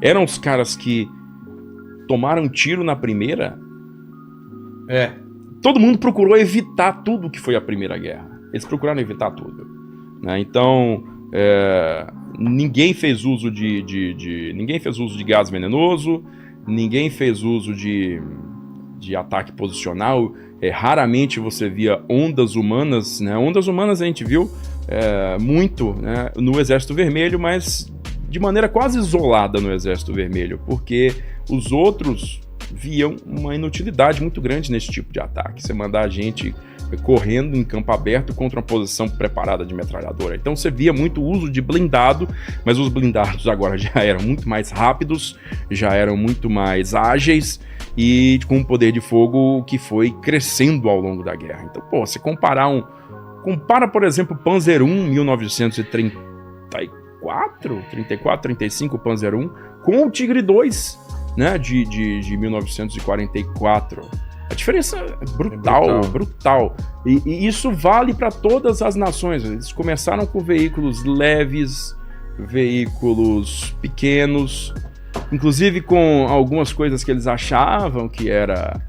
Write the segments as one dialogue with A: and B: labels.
A: Eram os caras que tomaram tiro na primeira. Todo mundo procurou evitar tudo que foi a Primeira Guerra. Eles procuraram evitar tudo, né? Então, ninguém fez uso ninguém fez uso de gás venenoso, ninguém fez uso de ataque posicional. Raramente você via ondas humanas, né? Ondas humanas a gente viu muito, né, no Exército Vermelho, mas de maneira quase isolada no Exército Vermelho, porque os outros viam uma inutilidade muito grande nesse tipo de ataque. Você mandar a gente correndo em campo aberto contra uma posição preparada de metralhadora. Então você via muito uso de blindado, mas os blindados agora já eram muito mais rápidos, já eram muito mais ágeis e com um poder de fogo que foi crescendo ao longo da guerra. Então, você compara, por exemplo, o Panzer I 1934, 35 Panzer I com o Tigre II, né, de 1944. A diferença é brutal. E isso vale para todas as nações. Eles começaram com veículos leves, veículos pequenos, inclusive com algumas coisas que eles achavam que era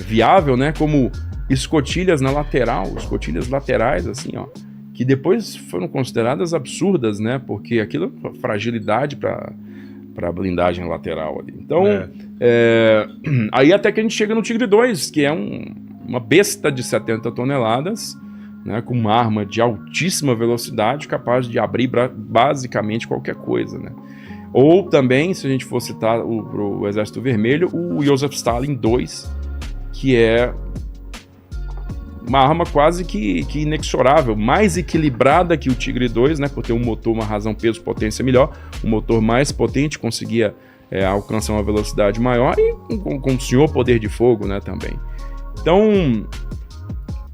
A: viável, né, como escotilhas na lateral, escotilhas laterais, assim, ó, que depois foram consideradas absurdas, né, porque aquilo é fragilidade para a blindagem lateral ali. Então, aí até que a gente chega no Tigre II, que é uma besta de 70 toneladas, né, com uma arma de altíssima velocidade, capaz de abrir basicamente qualquer coisa, né. Ou também, se a gente for citar o Exército Vermelho, o Joseph Stalin II, que é uma arma quase que inexorável, mais equilibrada que o Tigre II, né, por ter um motor, uma razão peso-potência melhor, um motor mais potente, conseguia alcançar uma velocidade maior e com o senhor poder de fogo, né, também. Então,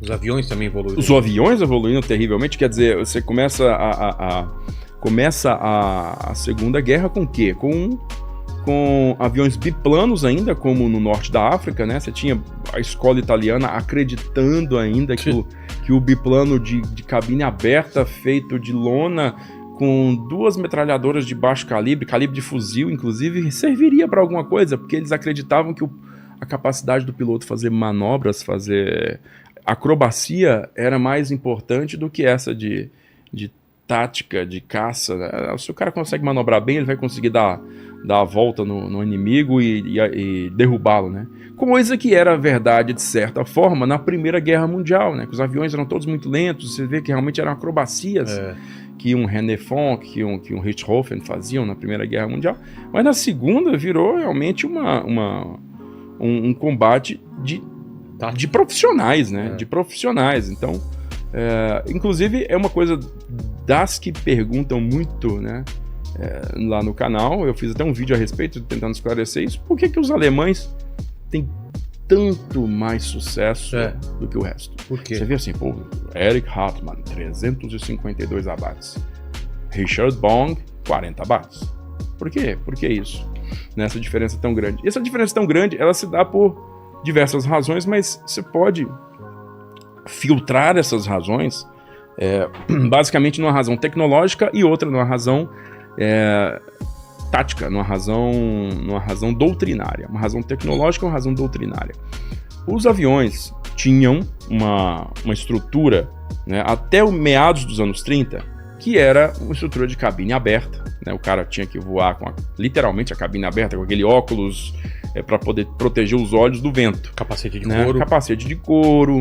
B: os aviões também evoluíram.
A: Os aviões evoluíram terrivelmente, quer dizer, você começa a Segunda Guerra com o quê? Com aviões biplanos ainda, como no norte da África, né? Você tinha a escola italiana acreditando ainda que o biplano de cabine aberta, feito de lona, com 2 metralhadoras de baixo calibre de fuzil, inclusive, serviria para alguma coisa, porque eles acreditavam que a capacidade do piloto fazer manobras, fazer acrobacia, era mais importante do que essa de tática, de caça, né? Se o cara consegue manobrar bem, ele vai conseguir dar a volta no inimigo e derrubá-lo, né? Coisa que era verdade, de certa forma, na Primeira Guerra Mundial, né? Que os aviões eram todos muito lentos, você vê que realmente eram acrobacias que um René Font, que um Richthofen faziam na Primeira Guerra Mundial, mas na Segunda virou realmente um combate de profissionais, né? De profissionais, então... inclusive é uma coisa das que perguntam muito, né, lá no canal. Eu fiz até um vídeo a respeito, tentando esclarecer isso. Por que os alemães têm tanto mais sucesso do que o resto?
B: Por quê?
A: Você vê assim, Erich Hartmann, 352 abates. Richard Bong, 40 abates. Por quê? Por que isso? Nessa diferença tão grande? E essa diferença tão grande, ela se dá por diversas razões, mas você pode filtrar essas razões basicamente numa razão tecnológica e outra numa razão tática, numa razão doutrinária. Uma razão tecnológica e uma razão doutrinária. Os aviões tinham uma estrutura, né, até o meados dos anos 30, que era uma estrutura de cabine aberta, né? O cara tinha que voar com literalmente a cabine aberta, com aquele óculos para poder proteger os olhos do vento.
B: Capacete de
A: couro. Capacete de couro.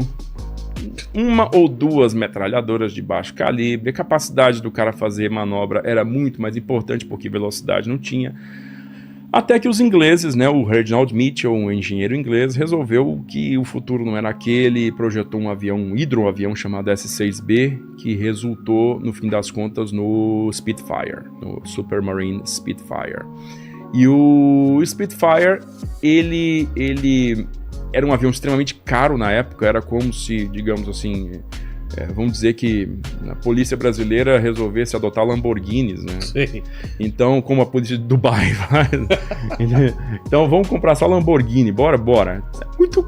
A: 1 ou 2 metralhadoras de baixo calibre. A capacidade do cara fazer manobra era muito mais importante, porque velocidade não tinha. Até que os ingleses, né, o Reginald Mitchell, um engenheiro inglês, resolveu que o futuro não era aquele, projetou um hidroavião chamado S-6B, que resultou, no fim das contas, no Spitfire, no Supermarine Spitfire. E o Spitfire, ele era um avião extremamente caro na época, era como se, digamos assim, vamos dizer que a polícia brasileira resolvesse adotar Lamborghinis, né?
B: Sim.
A: Então, como a polícia de Dubai faz, então vamos comprar só Lamborghini, bora. Muito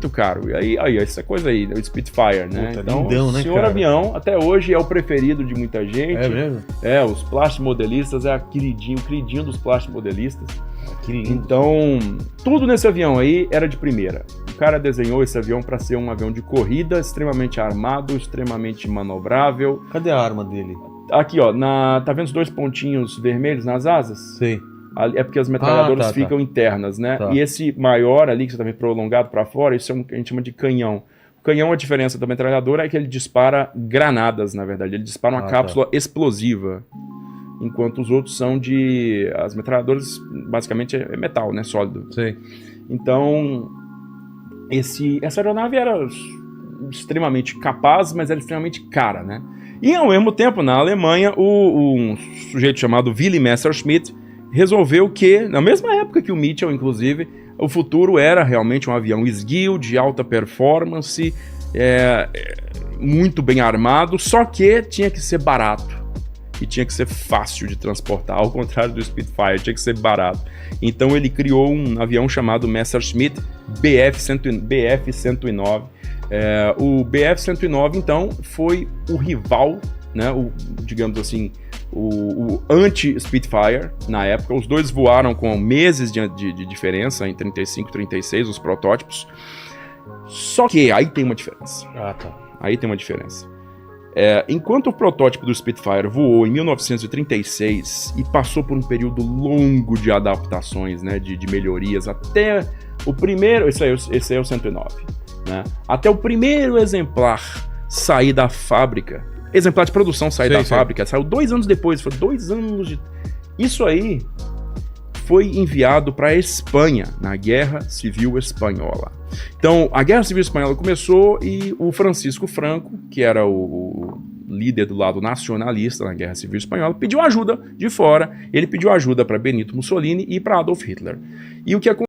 A: caro. E aí essa coisa aí, o Spitfire, né?
B: Puta,
A: Então,
B: lindão, né,
A: senhor
B: cara?
A: avião, até hoje é o preferido de muita gente.
B: É mesmo?
A: Os plastimodelistas, o queridinho dos plastimodelistas.
B: Que lindo.
A: Então, tudo nesse avião aí era de primeira. O cara desenhou esse avião para ser um avião de corrida, extremamente armado, extremamente manobrável.
B: Cadê a arma dele?
A: Aqui, ó, tá vendo os 2 pontinhos vermelhos nas asas?
B: Sei.
A: É porque as metralhadoras
B: tá.
A: ficam internas, né?
B: Tá.
A: E esse maior ali, que você tá vendo prolongado para fora, isso é a gente chama de canhão. O canhão, a diferença da metralhadora é que ele dispara granadas, na verdade. Ele dispara uma cápsula explosiva. Enquanto os outros são as metralhadoras, basicamente, é metal, né? Sólido.
B: Sei.
A: Então, essa aeronave era extremamente capaz, mas era extremamente cara, né? E, ao mesmo tempo, na Alemanha, um sujeito chamado Willy Messerschmitt resolveu que, na mesma época que o Mitchell, inclusive, o futuro era realmente um avião esguio, de alta performance, muito bem armado, só que tinha que ser barato. E tinha que ser fácil de transportar, ao contrário do Spitfire, tinha que ser barato. Então ele criou um avião chamado Messerschmitt BF-109. O BF-109, então, foi o rival, né, digamos assim, o anti-Spitfire na época. Os dois voaram com meses de diferença, em 35 e 36, os protótipos. Só que aí tem uma diferença. Aí tem uma diferença. Enquanto o protótipo do Spitfire voou em 1936 e passou por um período longo de adaptações, né, de melhorias, até o primeiro... Esse aí é o 109. Né, até o primeiro exemplar sair da fábrica, exemplar de produção sair da fábrica, saiu 2 anos depois, foi 2 anos de... Isso aí foi enviado para a Espanha, na Guerra Civil Espanhola. Então, a Guerra Civil Espanhola começou e o Francisco Franco, que era o líder do lado nacionalista na Guerra Civil Espanhola, pediu ajuda de fora. Ele pediu ajuda para Benito Mussolini e para Adolf Hitler. E o que aconteceu?